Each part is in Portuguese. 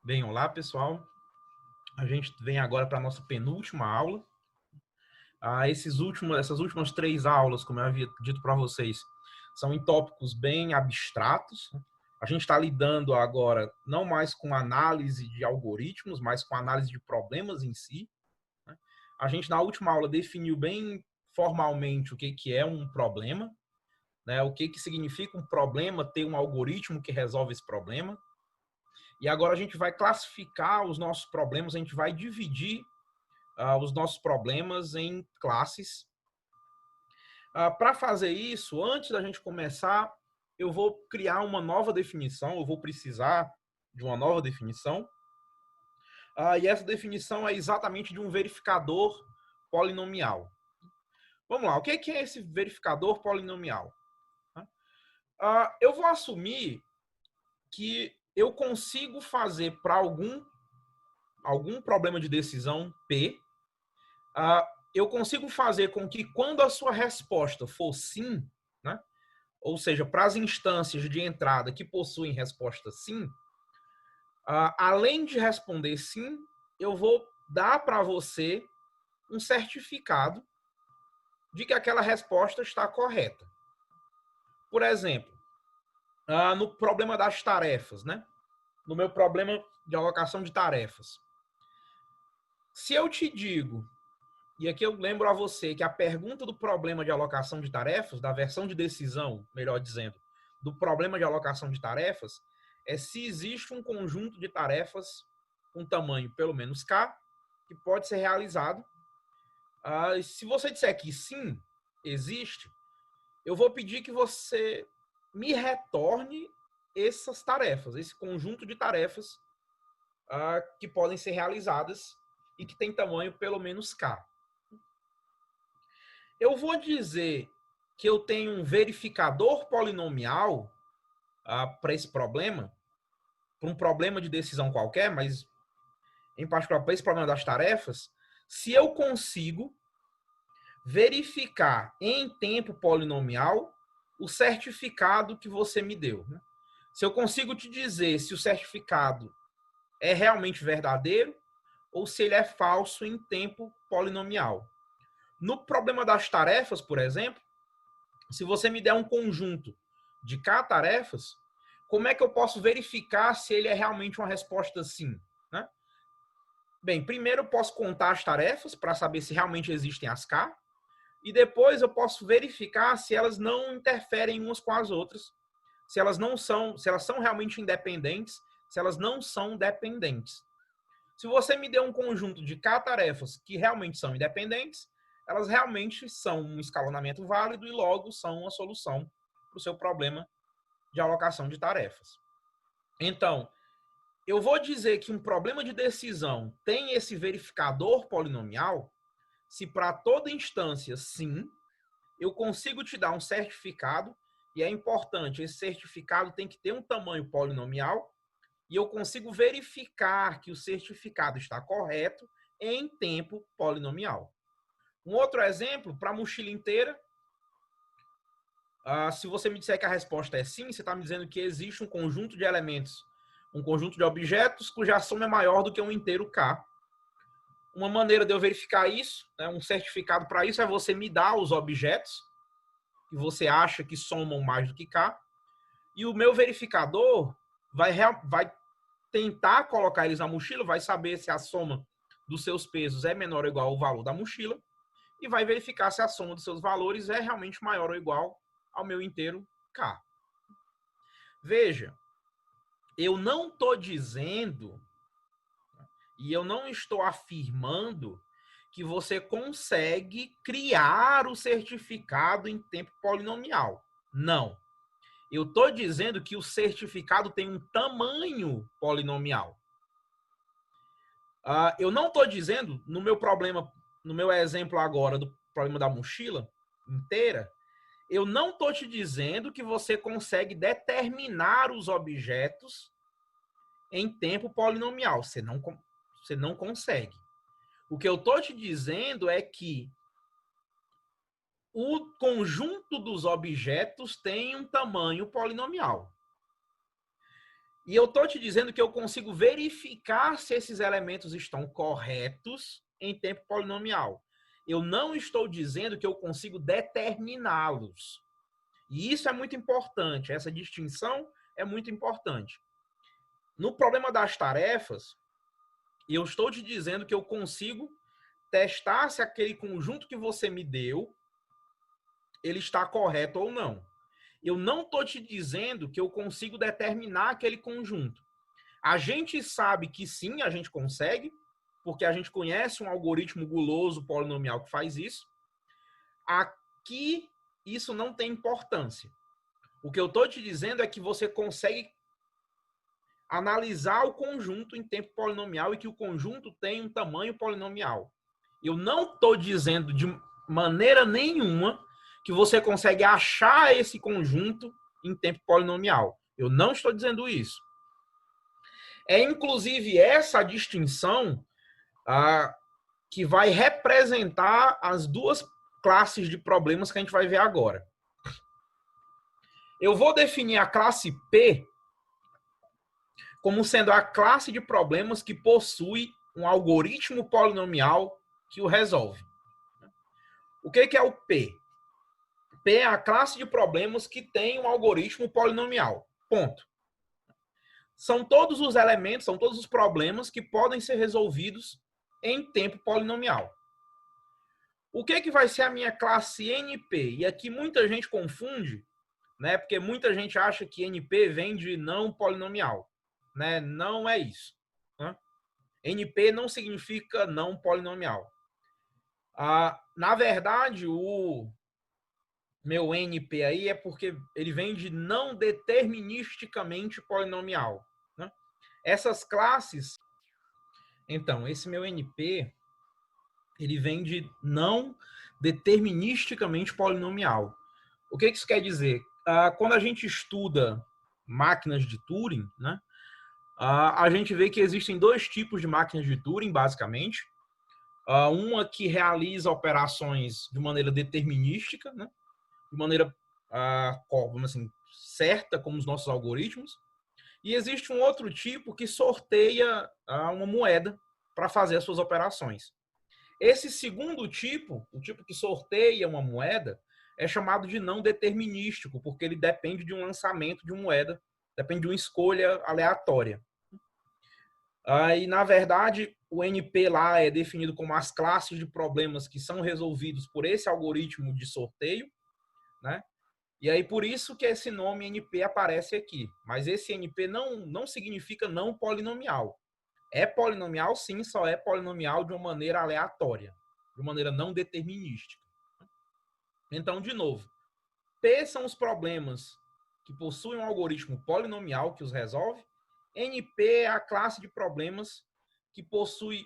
Bem, olá pessoal. A gente vem agora para a nossa penúltima aula. Essas últimas 3 aulas, como eu havia dito para vocês, são em tópicos bem abstratos. A gente está lidando agora não mais com análise de algoritmos, mas com análise de problemas em si. A gente, na última aula, definiu bem formalmente o que é um problema, né? O que significa um problema, ter um algoritmo que resolve esse problema. E agora a gente vai classificar os nossos problemas, a gente vai dividir os nossos problemas em classes. Para fazer isso, antes da gente começar, eu vou criar uma nova definição, eu vou precisar de uma nova definição. E essa definição é exatamente de um verificador polinomial. Vamos lá, o que é esse verificador polinomial? Eu vou assumir que eu consigo fazer para algum problema de decisão P, eu consigo fazer com que quando a sua resposta for sim, né? Ou seja, para as instâncias de entrada que possuem resposta sim, além de responder sim, eu vou dar para você um certificado de que aquela resposta está correta. Por exemplo, no problema das tarefas, né? No meu problema de alocação de tarefas. Se eu te digo, e aqui eu lembro a você que a pergunta do problema de alocação de tarefas, da versão de decisão, melhor dizendo, do problema de alocação de tarefas, é se existe um conjunto de tarefas com tamanho pelo menos K, que pode ser realizado. Se você disser que sim, existe, eu vou pedir que você me retorne essas tarefas, esse conjunto de tarefas que podem ser realizadas e que tem tamanho pelo menos K. Eu vou dizer que eu tenho um verificador polinomial para esse problema, para um problema de decisão qualquer, mas em particular para esse problema das tarefas, se eu consigo verificar em tempo polinomial o certificado que você me deu. Né? Se eu consigo te dizer se o certificado é realmente verdadeiro ou se ele é falso em tempo polinomial. No problema das tarefas, por exemplo, se você me der um conjunto de K tarefas, como é que eu posso verificar se ele é realmente uma resposta sim? Né? Bem, primeiro eu posso contar as tarefas para saber se realmente existem as K, e depois eu posso verificar se elas não interferem umas com as outras, se elas são realmente independentes, se elas não são dependentes. Se você me deu um conjunto de K tarefas que realmente são independentes, elas realmente são um escalonamento válido e logo são uma solução para o seu problema de alocação de tarefas. Então, eu vou dizer que um problema de decisão tem esse verificador polinomial se para toda instância sim, eu consigo te dar um certificado, e é importante, esse certificado tem que ter um tamanho polinomial, e eu consigo verificar que o certificado está correto em tempo polinomial. Um outro exemplo, para a mochila inteira, se você me disser que a resposta é sim, você está me dizendo que existe um conjunto de elementos, um conjunto de objetos cuja soma é maior do que um inteiro K. Uma maneira de eu verificar isso, né, um certificado para isso, é você me dar os objetos que você acha que somam mais do que K, e o meu verificador vai tentar colocar eles na mochila, vai saber se a soma dos seus pesos é menor ou igual ao valor da mochila, e vai verificar se a soma dos seus valores é realmente maior ou igual ao meu inteiro K. Veja, eu não estou dizendo e eu não estou afirmando que você consegue criar o certificado em tempo polinomial. Não. Eu estou dizendo que o certificado tem um tamanho polinomial. Eu não estou dizendo, no meu problema, no meu exemplo agora do problema da mochila inteira, eu não estou te dizendo que você consegue determinar os objetos em tempo polinomial. Você não consegue. O que eu estou te dizendo é que o conjunto dos objetos tem um tamanho polinomial. E eu estou te dizendo que eu consigo verificar se esses elementos estão corretos em tempo polinomial. Eu não estou dizendo que eu consigo determiná-los. E isso é muito importante, essa distinção é muito importante. No problema das tarefas, eu estou te dizendo que eu consigo testar se aquele conjunto que você me deu, ele está correto ou não. Eu não estou te dizendo que eu consigo determinar aquele conjunto. A gente sabe que sim, a gente consegue, porque a gente conhece um algoritmo guloso polinomial que faz isso. Aqui, isso não tem importância. O que eu estou te dizendo é que você consegue analisar o conjunto em tempo polinomial e que o conjunto tem um tamanho polinomial. Eu não estou dizendo de maneira nenhuma que você consegue achar esse conjunto em tempo polinomial. Eu não estou dizendo isso. É inclusive essa distinção que vai representar as duas classes de problemas que a gente vai ver agora. Eu vou definir a classe P como sendo a classe de problemas que possui um algoritmo polinomial que o resolve. O que é o P? P é a classe de problemas que tem um algoritmo polinomial. Ponto. São todos os elementos, são todos os problemas que podem ser resolvidos em tempo polinomial. O que vai ser a minha classe NP? E aqui muita gente confunde, né? Porque muita gente acha que NP vem de não polinomial, né? Não é isso. Né? NP não significa não polinomial. Na verdade, o meu NP aí é porque ele vem de não deterministicamente polinomial. Né? Essas classes, então, esse meu NP, ele vem de não deterministicamente polinomial. O que isso quer dizer? Quando a gente estuda máquinas de Turing, né, a gente vê que existem dois tipos de máquinas de Turing, basicamente. Uma que realiza operações de maneira determinística, né, de maneira, vamos assim, certa, como os nossos algoritmos. E existe um outro tipo que sorteia uma moeda para fazer as suas operações. Esse segundo tipo, o tipo que sorteia uma moeda, é chamado de não determinístico, porque ele depende de um lançamento de uma moeda, depende de uma escolha aleatória. E, na verdade, o NP lá é definido como as classes de problemas que são resolvidos por esse algoritmo de sorteio, né? E aí, por isso que esse nome NP aparece aqui. Mas esse NP não significa não polinomial. É polinomial, sim, só é polinomial de uma maneira aleatória, de maneira não determinística. Então, de novo, P são os problemas que possuem um algoritmo polinomial que os resolve. NP é a classe de problemas que possui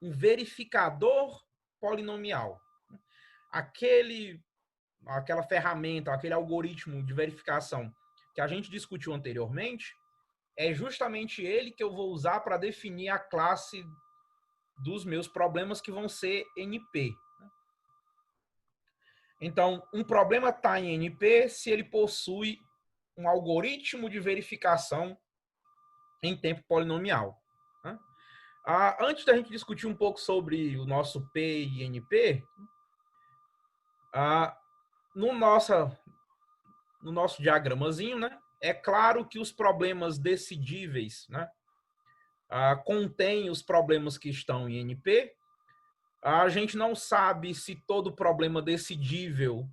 um verificador polinomial. Aquela ferramenta, aquele algoritmo de verificação que a gente discutiu anteriormente, é justamente ele que eu vou usar para definir a classe dos meus problemas que vão ser NP. Então, um problema está em NP se ele possui um algoritmo de verificação em tempo polinomial. Antes da gente discutir um pouco sobre o nosso P e NP, no nosso diagramazinho, né, é claro que os problemas decidíveis, né, contêm os problemas que estão em NP. A gente não sabe se todo problema decidível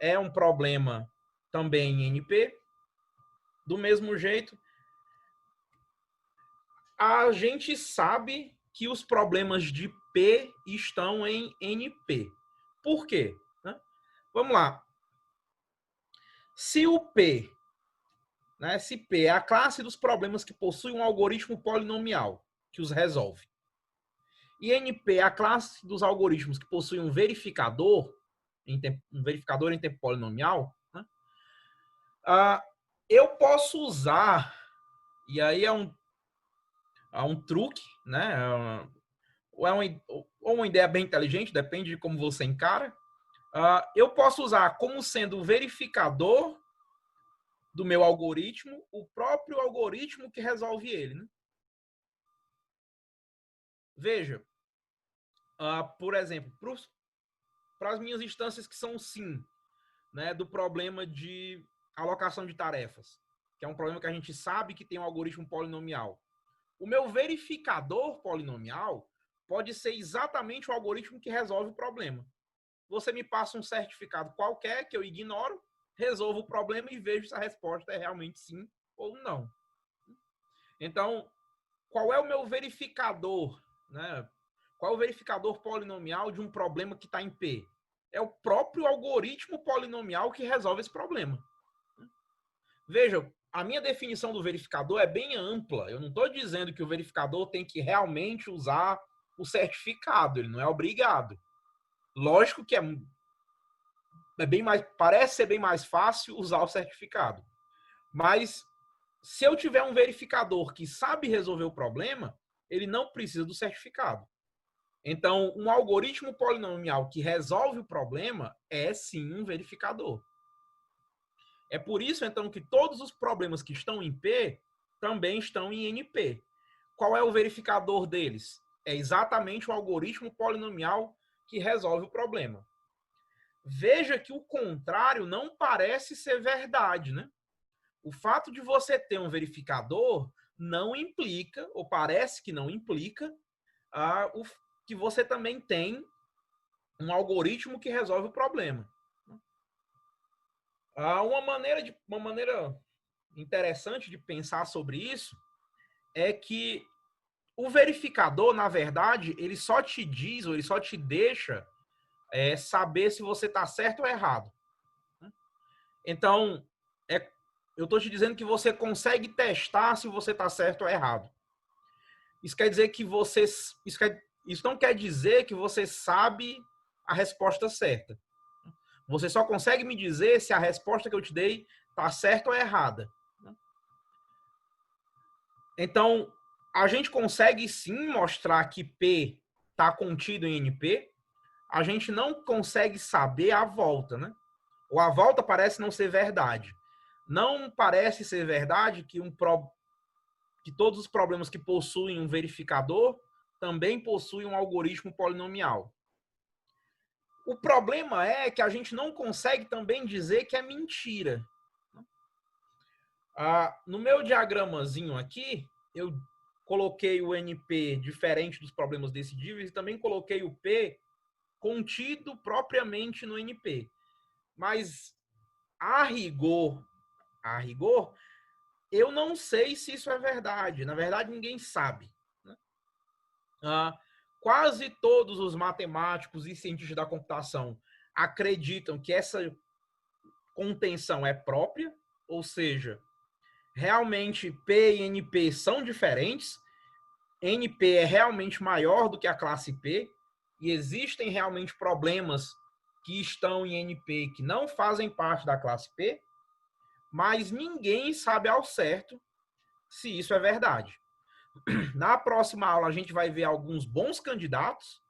é um problema também em NP. Do mesmo jeito, a gente sabe que os problemas de P estão em NP. Por quê? Vamos lá. Se o P, né, se P é a classe dos problemas que possui um algoritmo polinomial que os resolve, e NP é a classe dos algoritmos que possuem um verificador em tempo polinomial, né, eu posso usar, e aí é um truque, né, ou uma ideia bem inteligente, depende de como você encara. Eu posso usar como sendo o verificador do meu algoritmo, o próprio algoritmo que resolve ele, né? Veja, por exemplo, para as minhas instâncias que são sim, né, do problema de alocação de tarefas, que é um problema que a gente sabe que tem um algoritmo polinomial. O meu verificador polinomial pode ser exatamente o algoritmo que resolve o problema. Você me passa um certificado qualquer que eu ignoro, resolvo o problema e vejo se a resposta é realmente sim ou não. Então, qual é o meu verificador, né? Qual é o verificador polinomial de um problema que está em P? É o próprio algoritmo polinomial que resolve esse problema. Veja, a minha definição do verificador é bem ampla. Eu não estou dizendo que o verificador tem que realmente usar o certificado, ele não é obrigado. Lógico que é bem mais, parece ser bem mais fácil usar o certificado. Mas se eu tiver um verificador que sabe resolver o problema, ele não precisa do certificado. Então, um algoritmo polinomial que resolve o problema é sim um verificador. É por isso, então, que todos os problemas que estão em P também estão em NP. Qual é o verificador deles? É exatamente o algoritmo polinomial que resolve o problema. Veja que o contrário não parece ser verdade, né? O fato de você ter um verificador não implica, ou parece que não implica, que você também tem um algoritmo que resolve o problema. Uma maneira interessante de pensar sobre isso é que o verificador, na verdade, ele só te diz, ou ele só te deixa saber se você está certo ou errado. Então, eu estou te dizendo que você consegue testar se você está certo ou errado. Isso quer dizer que isso não quer dizer que você sabe a resposta certa. Você só consegue me dizer se a resposta que eu te dei está certa ou errada. Então, a gente consegue sim mostrar que P está contido em NP, a gente não consegue saber a volta, né? Ou a volta parece não ser verdade. Não parece ser verdade que todos os problemas que possuem um verificador também possuem um algoritmo polinomial. O problema é que a gente não consegue também dizer que é mentira. No meu diagramazinho aqui, eu coloquei o NP diferente dos problemas decidíveis e também coloquei o P contido propriamente no NP. Mas, a rigor, eu não sei se isso é verdade. Na verdade, ninguém sabe. Né? Quase todos os matemáticos e cientistas da computação acreditam que essa contenção é própria, ou seja, realmente P e NP são diferentes. NP é realmente maior do que a classe P e existem realmente problemas que estão em NP que não fazem parte da classe P, mas ninguém sabe ao certo se isso é verdade. Na próxima aula, a gente vai ver alguns bons candidatos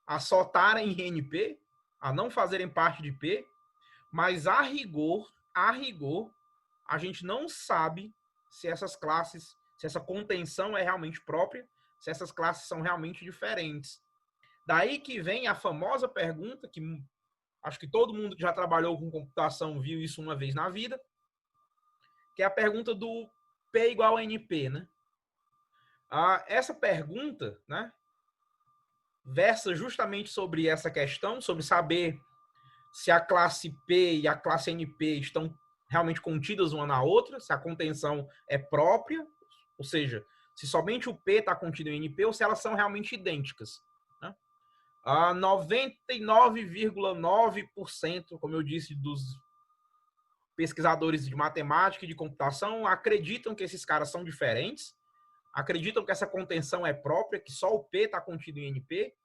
a só estarem em NP, a não fazerem parte de P, mas a rigor, a gente não sabe se essas classes, se essa contenção é realmente própria, se essas classes são realmente diferentes. Daí que vem a famosa pergunta, que acho que todo mundo que já trabalhou com computação viu isso uma vez na vida, que é a pergunta do P igual a NP, né? Essa pergunta, né, versa justamente sobre essa questão, sobre saber se a classe P e a classe NP estão realmente contidas uma na outra, se a contenção é própria, ou seja, se somente o P está contido em NP ou se elas são realmente idênticas. Né? 99,9%, como eu disse, dos pesquisadores de matemática e de computação acreditam que esses caras são diferentes, acreditam que essa contenção é própria, que só o P está contido em NP,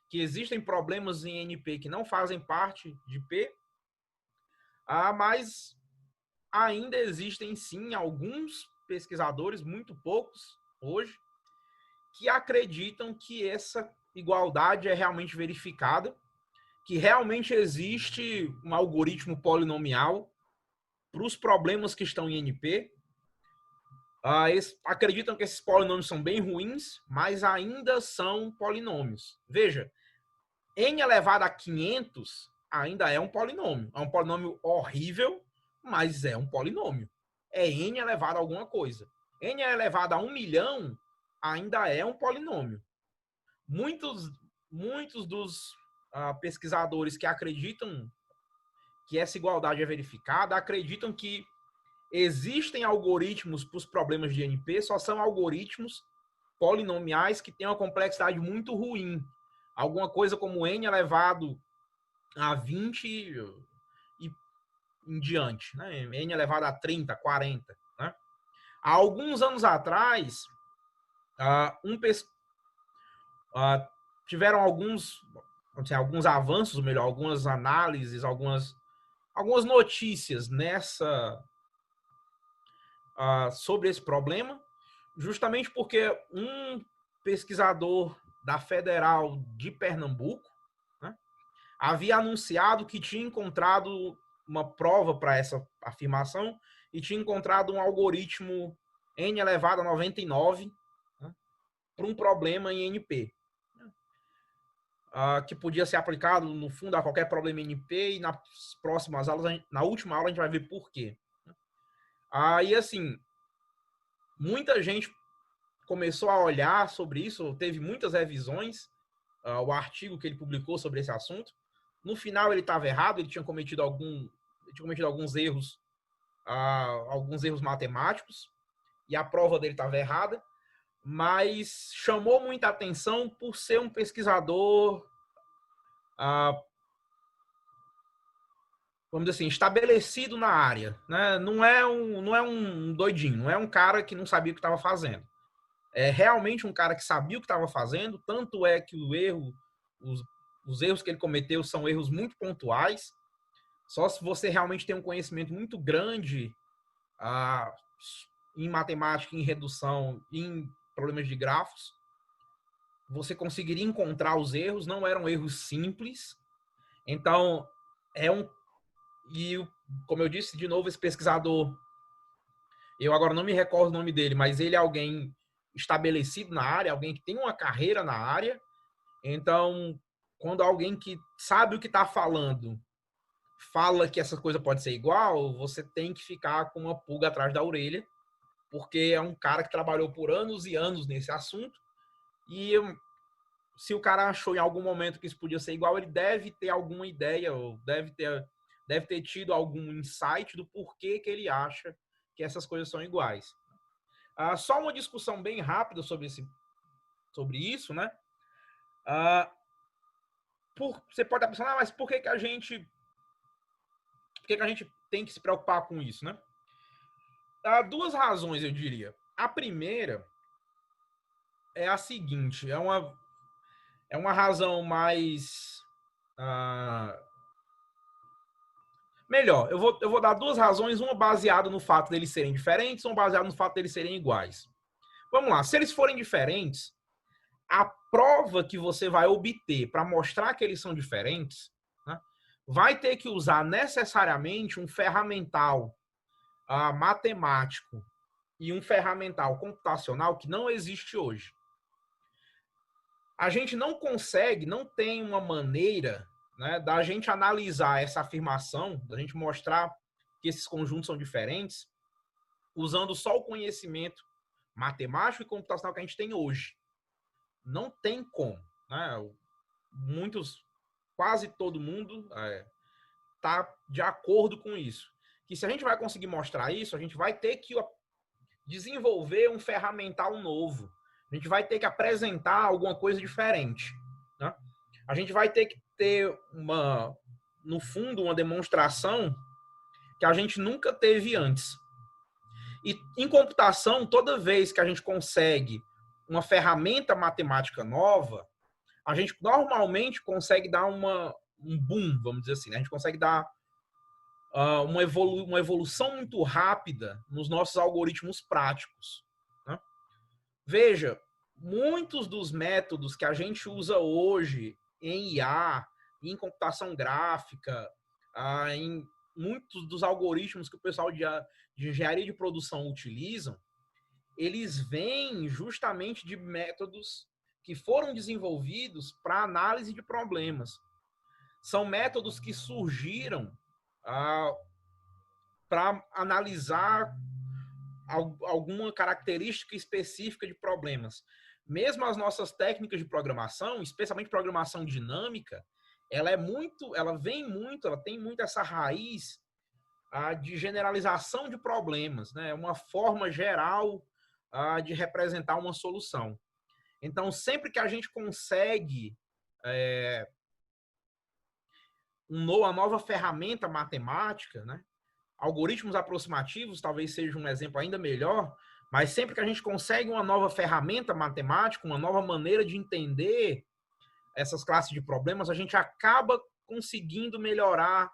que existem problemas em NP que não fazem parte de P, mas ainda existem sim alguns pesquisadores, muito poucos hoje, que acreditam que essa igualdade é realmente verificada, que realmente existe um algoritmo polinomial para os problemas que estão em NP. Eles acreditam que esses polinômios são bem ruins, mas ainda são polinômios. Veja, n elevado a 500 ainda é um polinômio. É um polinômio horrível, mas é um polinômio. É n elevado a alguma coisa. N elevado a 1 milhão ainda é um polinômio. Muitos dos pesquisadores que acreditam que essa igualdade é verificada, acreditam que existem algoritmos para os problemas de NP, só são algoritmos polinomiais que têm uma complexidade muito ruim. Alguma coisa como n elevado a 20 e em diante, né? N elevado a 30, 40. Né? Há alguns anos atrás, tiveram alguns avanços, ou melhor, algumas análises, algumas notícias sobre esse problema, justamente porque um pesquisador da Federal de Pernambuco, né, havia anunciado que tinha encontrado uma prova para essa afirmação e tinha encontrado um algoritmo n elevado a 99, né, para um problema em NP. Que podia ser aplicado, no fundo, a qualquer problema em NP, e nas próximas aulas, na última aula, a gente vai ver por quê. E assim, muita gente começou a olhar sobre isso, teve muitas revisões, o artigo que ele publicou sobre esse assunto. No final, ele estava errado, ele tinha cometido alguns erros, matemáticos, e a prova dele estava errada, mas chamou muita atenção por ser um pesquisador, vamos dizer assim, estabelecido na área, né? Não é um doidinho, não é um cara que não sabia o que estava fazendo. É realmente um cara que sabia o que estava fazendo, tanto é que os erros que ele cometeu são erros muito pontuais. Só se você realmente tem um conhecimento muito grande em matemática, em redução, em problemas de grafos, você conseguiria encontrar os erros. Não eram erros simples. Então, como eu disse, de novo, esse pesquisador, eu agora não me recordo o nome dele, mas ele é alguém estabelecido na área, alguém que tem uma carreira na área. Então, quando alguém que sabe o que está falando fala que essa coisa pode ser igual, você tem que ficar com uma pulga atrás da orelha, porque é um cara que trabalhou por anos e anos nesse assunto, e se o cara achou em algum momento que isso podia ser igual, ele deve ter alguma ideia, ou deve ter tido algum insight do porquê que ele acha que essas coisas são iguais. Só uma discussão bem rápida sobre isso, né? Você pode estar pensando, mas por que a gente tem que se preocupar com isso, né? Há duas razões, eu diria. A primeira é a seguinte, é uma razão mais melhor. Eu vou dar duas razões, uma baseada no fato deles serem diferentes, uma baseada no fato deles serem iguais. Vamos lá, se eles forem diferentes, a prova que você vai obter para mostrar que eles são diferentes, né, vai ter que usar necessariamente um ferramental matemático e um ferramental computacional que não existe hoje. A gente não tem uma maneira, né, da gente analisar essa afirmação, da gente mostrar que esses conjuntos são diferentes, usando só o conhecimento matemático e computacional que a gente tem hoje. Não tem como, né? Quase todo mundo está de acordo com isso. Que se a gente vai conseguir mostrar isso, a gente vai ter que desenvolver um ferramental novo. A gente vai ter que apresentar alguma coisa diferente, né? A gente vai ter que ter no fundo, uma demonstração que a gente nunca teve antes. E em computação, toda vez que a gente consegue uma ferramenta matemática nova, a gente normalmente consegue dar um boom, vamos dizer assim, né? A gente consegue dar uma evolução muito rápida nos nossos algoritmos práticos, né? Veja, muitos dos métodos que a gente usa hoje em IA, em computação gráfica, em muitos dos algoritmos que o pessoal de engenharia de produção utilizam, eles vêm justamente de métodos que foram desenvolvidos para análise de problemas. São métodos que surgiram para analisar alguma característica específica de problemas. Mesmo as nossas técnicas de programação, especialmente programação dinâmica, ela tem muito essa raiz de generalização de problemas, né? Uma forma geral de representar uma solução. Então, sempre que a gente consegue uma nova ferramenta matemática, né? Algoritmos aproximativos talvez seja um exemplo ainda melhor, mas sempre que a gente consegue uma nova ferramenta matemática, uma nova maneira de entender essas classes de problemas, a gente acaba conseguindo melhorar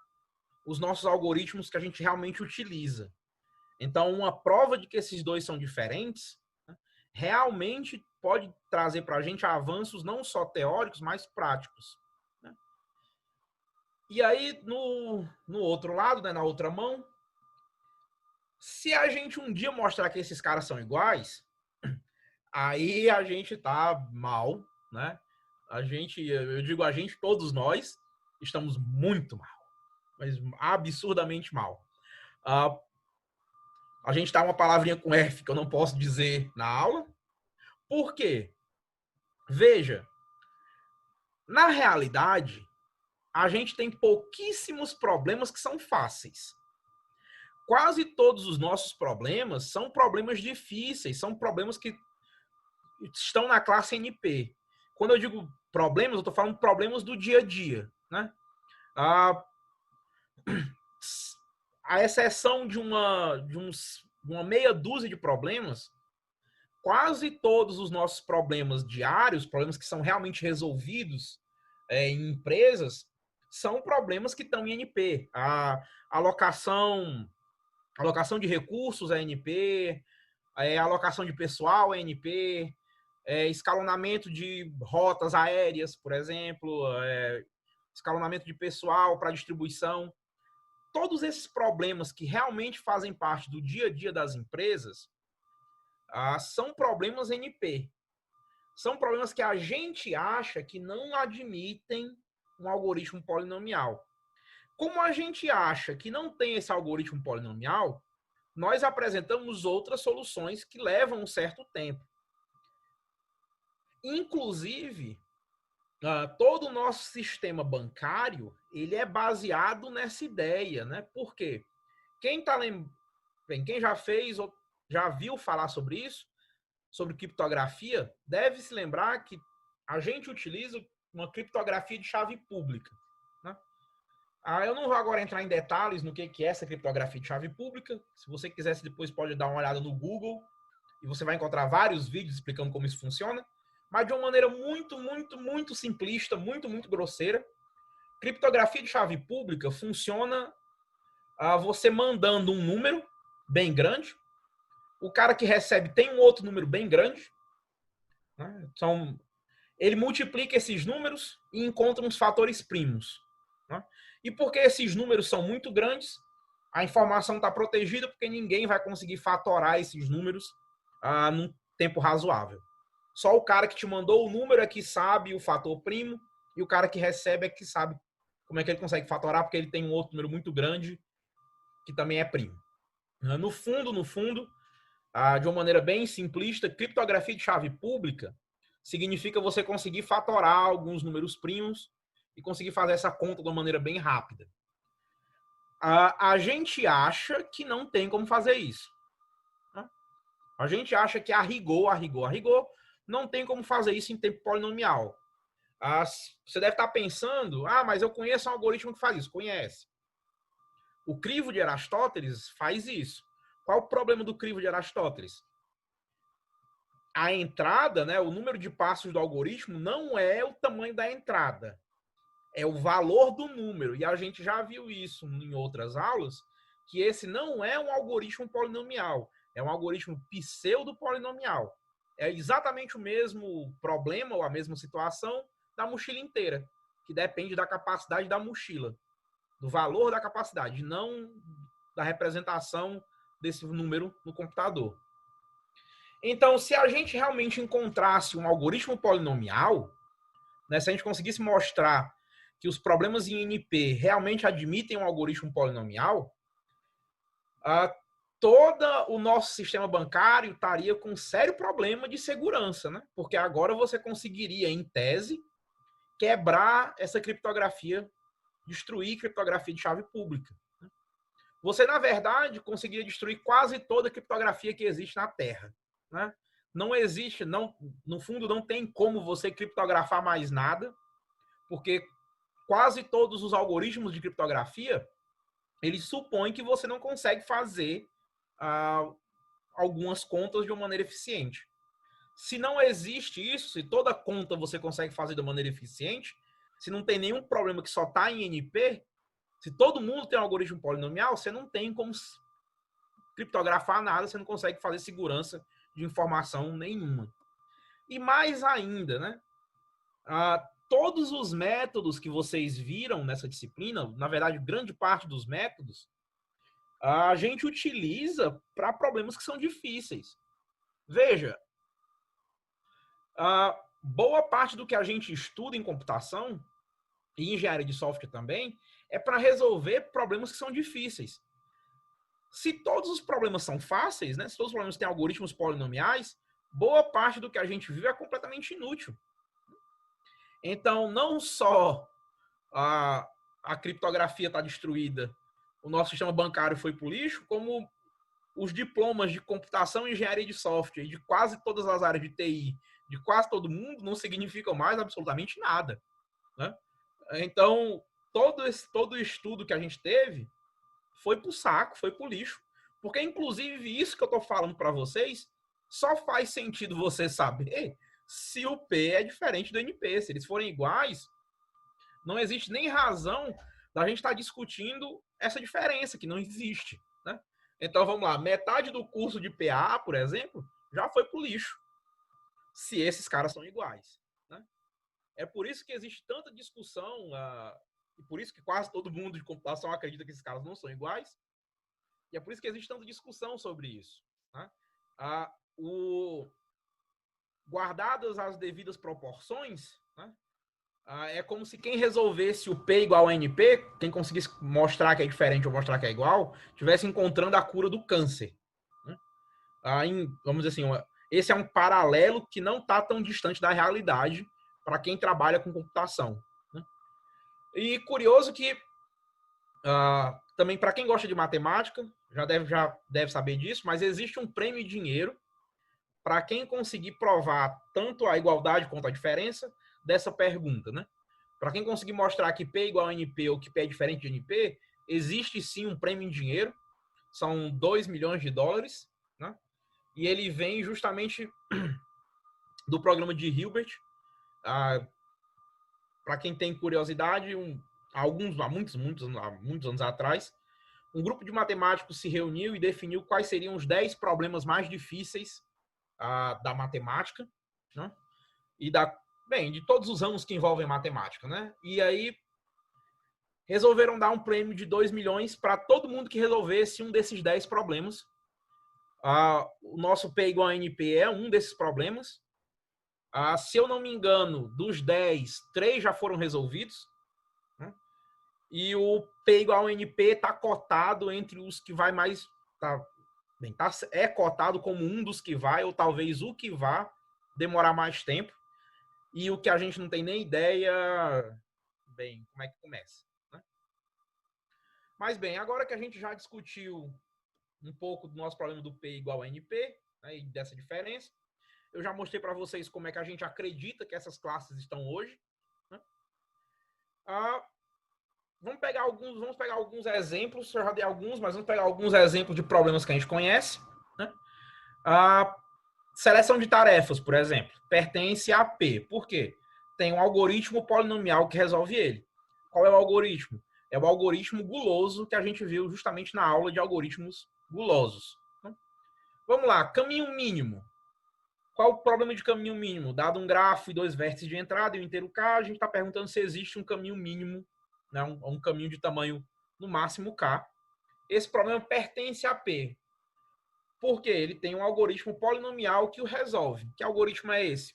os nossos algoritmos que a gente realmente utiliza. Então, uma prova de que esses dois são diferentes, né, realmente pode trazer para a gente avanços não só teóricos, mas práticos. Né? E aí, no outro lado, né, na outra mão, se a gente um dia mostrar que esses caras são iguais, aí a gente tá mal, né? Eu digo a gente, todos nós, estamos muito mal, mas absurdamente mal. A gente tá uma palavrinha com F que eu não posso dizer na aula. Por quê? Veja, na realidade, a gente tem pouquíssimos problemas que são fáceis. Quase todos os nossos problemas são problemas difíceis, são problemas que estão na classe NP. Quando eu digo problemas, eu estou falando problemas do dia a dia. Né? A exceção de uma meia dúzia de problemas, quase todos os nossos problemas diários, problemas que são realmente resolvidos em empresas, são problemas que estão em NP. A alocação de recursos é NP, alocação de pessoal é NP, escalonamento de rotas aéreas, por exemplo, escalonamento de pessoal para distribuição. Todos esses problemas que realmente fazem parte do dia a dia das empresas são problemas NP. São problemas que a gente acha que não admitem um algoritmo polinomial. Como a gente acha que não tem esse algoritmo polinomial, nós apresentamos outras soluções que levam um certo tempo. Inclusive, todo o nosso sistema bancário ele é baseado nessa ideia, né? Por quê? Quem já fez ou já viu falar sobre isso, sobre criptografia, deve se lembrar que a gente utiliza uma criptografia de chave pública. Né? Eu não vou agora entrar em detalhes no que é essa criptografia de chave pública. Se você quiser, você depois pode dar uma olhada no Google e você vai encontrar vários vídeos explicando como isso funciona. Mas de uma maneira muito, muito, muito simplista, muito, muito grosseira. Criptografia de chave pública funciona você mandando um número bem grande. O cara que recebe tem um outro número bem grande. Né? Então, ele multiplica esses números e encontra uns fatores primos. Né? E porque esses números são muito grandes, a informação está protegida porque ninguém vai conseguir fatorar esses números num tempo razoável. Só o cara que te mandou o número é que sabe o fator primo e o cara que recebe é que sabe como é que ele consegue fatorar porque ele tem um outro número muito grande que também é primo. No fundo, de uma maneira bem simplista, criptografia de chave pública significa você conseguir fatorar alguns números primos e conseguir fazer essa conta de uma maneira bem rápida. A gente acha que não tem como fazer isso. Né? A gente acha que a rigor, não tem como fazer isso em tempo polinomial. Você deve estar pensando, mas eu conheço um algoritmo que faz isso. Conhece. O crivo de Aristóteles faz isso. Qual o problema do crivo de Aristóteles? A entrada, né, o número de passos do algoritmo não é o tamanho da entrada, é o valor do número. E a gente já viu isso em outras aulas, que esse não é um algoritmo polinomial, é um algoritmo pseudo-polinomial. É exatamente o mesmo problema ou a mesma situação da mochila inteira, que depende da capacidade da mochila. do valor da capacidade, não da representação desse número no computador. Então, se a gente realmente encontrasse um algoritmo polinomial, né, se a gente conseguisse mostrar que os problemas em NP realmente admitem um algoritmo polinomial, todo o nosso sistema bancário estaria com um sério problema de segurança, né? Porque agora você conseguiria, em tese, quebrar essa criptografia, destruir criptografia de chave pública. Você, na verdade, conseguiria destruir quase toda a criptografia que existe na Terra, né? Não existe, não, no fundo, não tem como você criptografar mais nada, porque quase todos os algoritmos de criptografia, eles supõem que você não consegue fazer algumas contas de uma maneira eficiente. Se não existe isso, se toda conta você consegue fazer de maneira eficiente, se não tem nenhum problema que só está em NP, se todo mundo tem um algoritmo polinomial, você não tem como criptografar nada, você não consegue fazer segurança de informação nenhuma. E mais ainda, né? Todos os métodos que vocês viram nessa disciplina, na verdade, grande parte dos métodos, a gente utiliza para problemas que são difíceis. Veja, boa parte do que a gente estuda em computação e engenharia de software também é para resolver problemas que são difíceis. Se todos os problemas são fáceis, né, se todos os problemas têm algoritmos polinomiais, boa parte do que a gente viu é completamente inútil. Então, não só a criptografia está destruída, o nosso sistema bancário foi para o lixo, como os diplomas de computação e engenharia de software de quase todas as áreas de TI, de quase todo mundo, não significam mais absolutamente nada, né? Então, todo o estudo que a gente teve foi para o saco, foi para o lixo, porque, inclusive, isso que eu estou falando para vocês só faz sentido você saber se o P é diferente do NP. Se eles forem iguais, não existe nem razão da gente estar discutindo essa diferença, que não existe, né? Então, vamos lá, metade do curso de PA, por exemplo, já foi para o lixo, se esses caras são iguais, né? É por isso que existe tanta discussão, e por isso que quase todo mundo de computação acredita que esses caras não são iguais, e é por isso que existe tanta discussão sobre isso, né? Guardadas as devidas proporções, né? É como se quem resolvesse o P igual a NP, quem conseguisse mostrar que é diferente ou mostrar que é igual, estivesse encontrando a cura do câncer, né? Vamos dizer assim, esse é um paralelo que não está tão distante da realidade para quem trabalha com computação, né? E curioso que também para quem gosta de matemática, já deve saber disso, mas existe um prêmio em dinheiro para quem conseguir provar tanto a igualdade quanto a diferença dessa pergunta, né? Para quem conseguir mostrar que P é igual a NP ou que P é diferente de NP, existe sim um prêmio em dinheiro, são 2 milhões de dólares, né? E ele vem justamente do programa de Hilbert. Para quem tem curiosidade, há muitos anos atrás, um grupo de matemáticos se reuniu e definiu quais seriam os 10 problemas mais difíceis da matemática, né? E de todos os ramos que envolvem matemática, né? E aí resolveram dar um prêmio de 2 milhões para todo mundo que resolvesse um desses 10 problemas. O nosso P igual a NP é um desses problemas. Se eu não me engano, dos 10, 3 já foram resolvidos, né? E o P igual a NP está cotado entre os que vai mais... é cotado como um dos que vai, ou talvez o que vá demorar mais tempo. E o que a gente não tem nem ideia, como é que começa, né? Mas bem, agora que a gente já discutiu um pouco do nosso problema do P igual a NP, né, e dessa diferença, eu já mostrei para vocês como é que a gente acredita que essas classes estão hoje, né? Vamos pegar alguns exemplos, eu já dei alguns, mas vamos pegar alguns exemplos de problemas que a gente conhece, né? Seleção de tarefas, por exemplo, pertence a P. Por quê? Tem um algoritmo polinomial que resolve ele. Qual é o algoritmo? É o algoritmo guloso que a gente viu justamente na aula de algoritmos gulosos. Vamos lá, caminho mínimo. Qual o problema de caminho mínimo? Dado um grafo e 2 vértices de entrada e um inteiro K, a gente está perguntando se existe um caminho mínimo, né, um caminho de tamanho no máximo K. Esse problema pertence a P. Porque ele tem um algoritmo polinomial que o resolve. Que algoritmo é esse?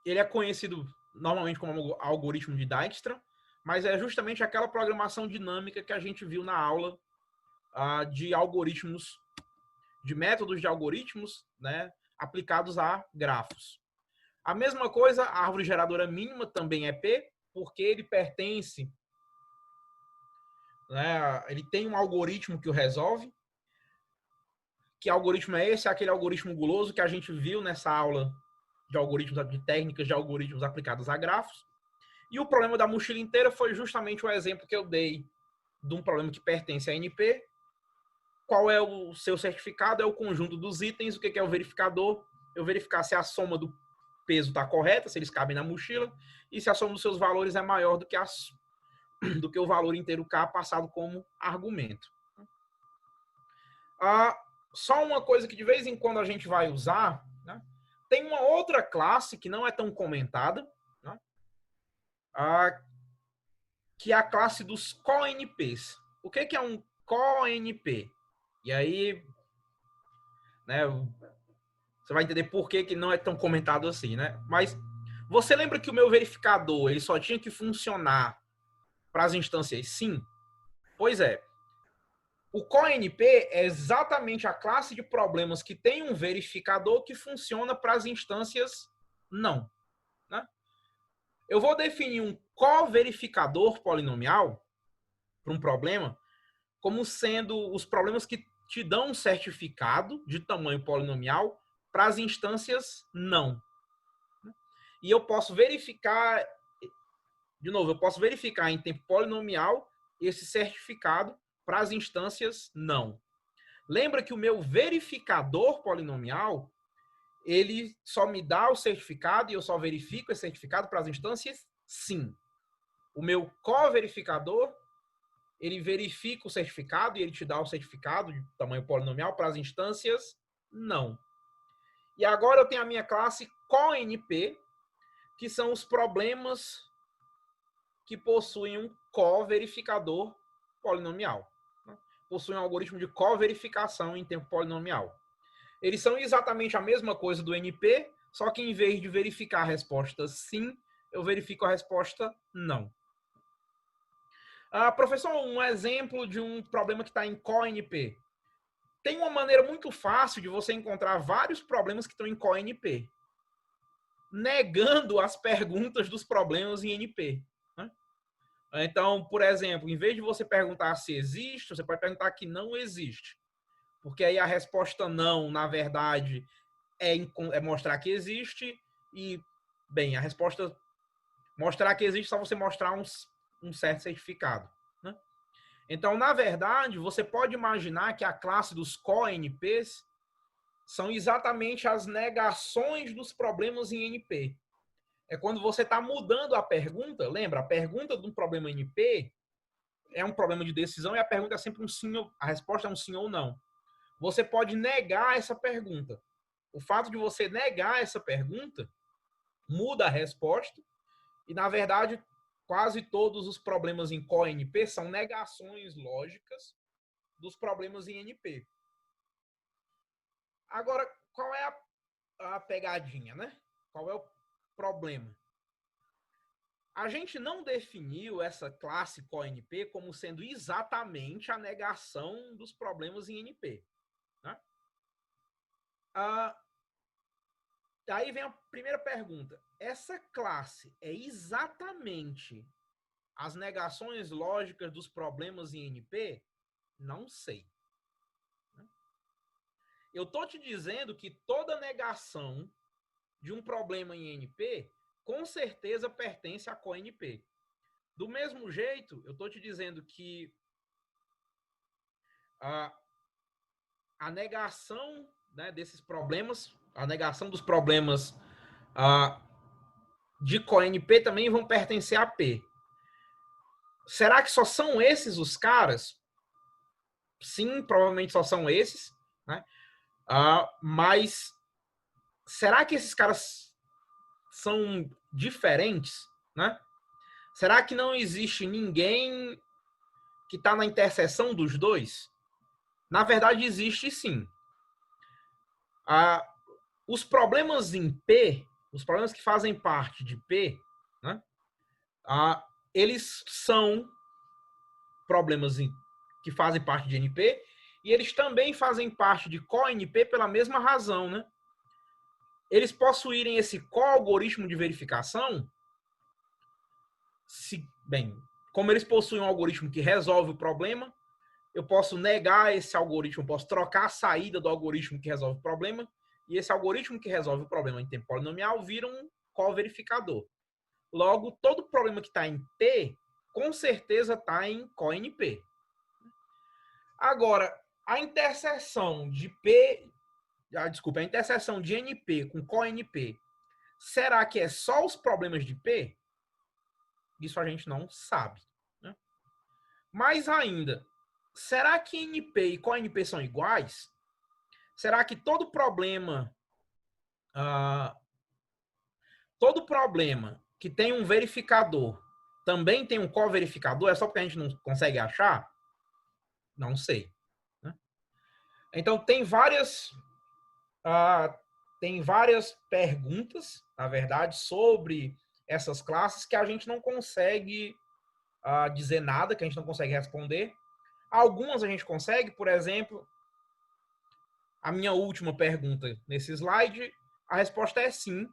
Ele é conhecido normalmente como algoritmo de Dijkstra, mas é justamente aquela programação dinâmica que a gente viu na aula de algoritmos, de métodos de algoritmos, né, aplicados a grafos. A mesma coisa, a árvore geradora mínima também é P, porque ele pertence, né, ele tem um algoritmo que o resolve. Que algoritmo é esse? É aquele algoritmo guloso que a gente viu nessa aula de algoritmos, de técnicas de algoritmos aplicados a grafos. E o problema da mochila inteira foi justamente o exemplo que eu dei de um problema que pertence a NP. Qual é o seu certificado? É o conjunto dos itens. O que é o verificador? Eu verificar se a soma do peso está correta, se eles cabem na mochila, e se a soma dos seus valores é maior do que o valor inteiro K passado como argumento. Só uma coisa que de vez em quando a gente vai usar, né? Tem uma outra classe que não é tão comentada, né? Que é a classe dos CoNPs. O que é um CoNP? E aí, né, você vai entender por que não é tão comentado assim, né? Mas você lembra que o meu verificador ele só tinha que funcionar para as instâncias sim? Pois é. O CoNP é exatamente a classe de problemas que tem um verificador que funciona para as instâncias não. Né? Eu vou definir um coverificador polinomial para um problema como sendo os problemas que te dão um certificado de tamanho polinomial para as instâncias não. E eu posso verificar, de novo, eu posso verificar em tempo polinomial esse certificado para as instâncias não. Lembra que o meu verificador polinomial, ele só me dá o certificado e eu só verifico esse certificado para as instâncias sim. O meu coverificador, ele verifica o certificado e ele te dá o certificado de tamanho polinomial para as instâncias não. E agora eu tenho a minha classe CoNP, que são os problemas que possuem um coverificador polinomial. Possuem um algoritmo de coverificação em tempo polinomial. Eles são exatamente a mesma coisa do NP, só que em vez de verificar a resposta sim, eu verifico a resposta não. Professor, um exemplo de um problema que está em CoNP. Tem uma maneira muito fácil de você encontrar vários problemas que estão em CoNP, negando as perguntas dos problemas em NP. Né? Então, por exemplo, em vez de você perguntar se existe, você pode perguntar que não existe. Porque aí a resposta não, na verdade, é mostrar que existe e, bem, a resposta mostrar que existe só você mostrar um certo certificado. Né? Então, na verdade, você pode imaginar que a classe dos CoNPs são exatamente as negações dos problemas em NP. É quando você está mudando a pergunta. Lembra, a pergunta de um problema NP é um problema de decisão e a pergunta é sempre um sim, a resposta é um sim ou não. Você pode negar essa pergunta. O fato de você negar essa pergunta muda a resposta e, na verdade, quase todos os problemas em CoNP são negações lógicas dos problemas em NP. Agora, qual é a pegadinha, né? Qual é o problema? A gente não definiu essa classe CoNP como sendo exatamente a negação dos problemas em NP. Né? Aí vem a primeira pergunta. Essa classe é exatamente as negações lógicas dos problemas em NP? Não sei. Eu estou te dizendo que toda negação de um problema em NP com certeza pertence a CoNP. Do mesmo jeito, eu estou te dizendo que a negação, né, desses problemas, a negação dos problemas de CoNP também vão pertencer a P. Será que só são esses os caras? Sim, provavelmente só são esses. Né? Mas será que esses caras são diferentes? Né? Será que não existe ninguém que está na interseção dos dois? Na verdade, existe sim. Os problemas em P, os problemas que fazem parte de P, né, eles são problemas que fazem parte de NP e eles também fazem parte de CoNP pela mesma razão, né? Eles possuírem esse co-algoritmo de verificação, como eles possuem um algoritmo que resolve o problema, eu posso negar esse algoritmo, posso trocar a saída do algoritmo que resolve o problema, e esse algoritmo que resolve o problema em tempo polinomial vira um co-verificador. Logo, todo problema que está em P, com certeza está em CoNP. Agora, a interseção de a interseção de NP com CoNP, será que é só os problemas de P? Isso a gente não sabe, né? Mais ainda, será que NP e CoNP são iguais? Será que todo problema que tem um verificador também tem um co-verificador? É só porque a gente não consegue achar? Não sei, né? Então, tem várias perguntas, na verdade, sobre essas classes que a gente não consegue dizer nada, que a gente não consegue responder. Algumas a gente consegue, por exemplo, a minha última pergunta nesse slide, a resposta é sim.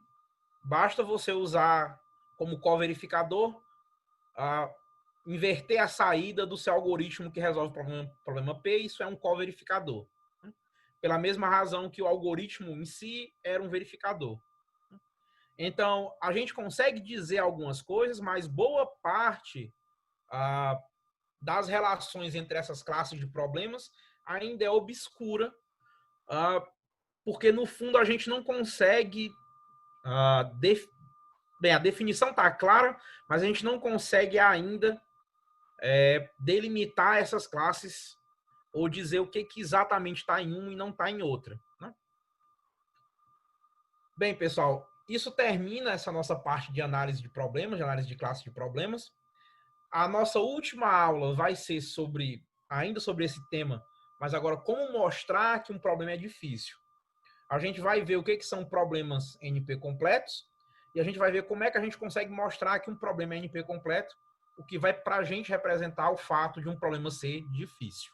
Basta você usar como co-verificador, inverter a saída do seu algoritmo que resolve o problema P, isso é um co-verificador. Pela mesma razão que o algoritmo em si era um verificador. Então, a gente consegue dizer algumas coisas, mas boa parte das relações entre essas classes de problemas ainda é obscura, porque, no fundo, a gente não consegue... a definição está clara, mas a gente não consegue ainda delimitar essas classes ou dizer o que exatamente está em uma e não está em outra, né? Bem, pessoal, isso termina essa nossa parte de análise de problemas, de análise de classe de problemas. A nossa última aula vai ser ainda sobre esse tema, mas agora como mostrar que um problema é difícil. A gente vai ver o que são problemas NP completos e a gente vai ver como é que a gente consegue mostrar que um problema é NP completo, o que vai para a gente representar o fato de um problema ser difícil.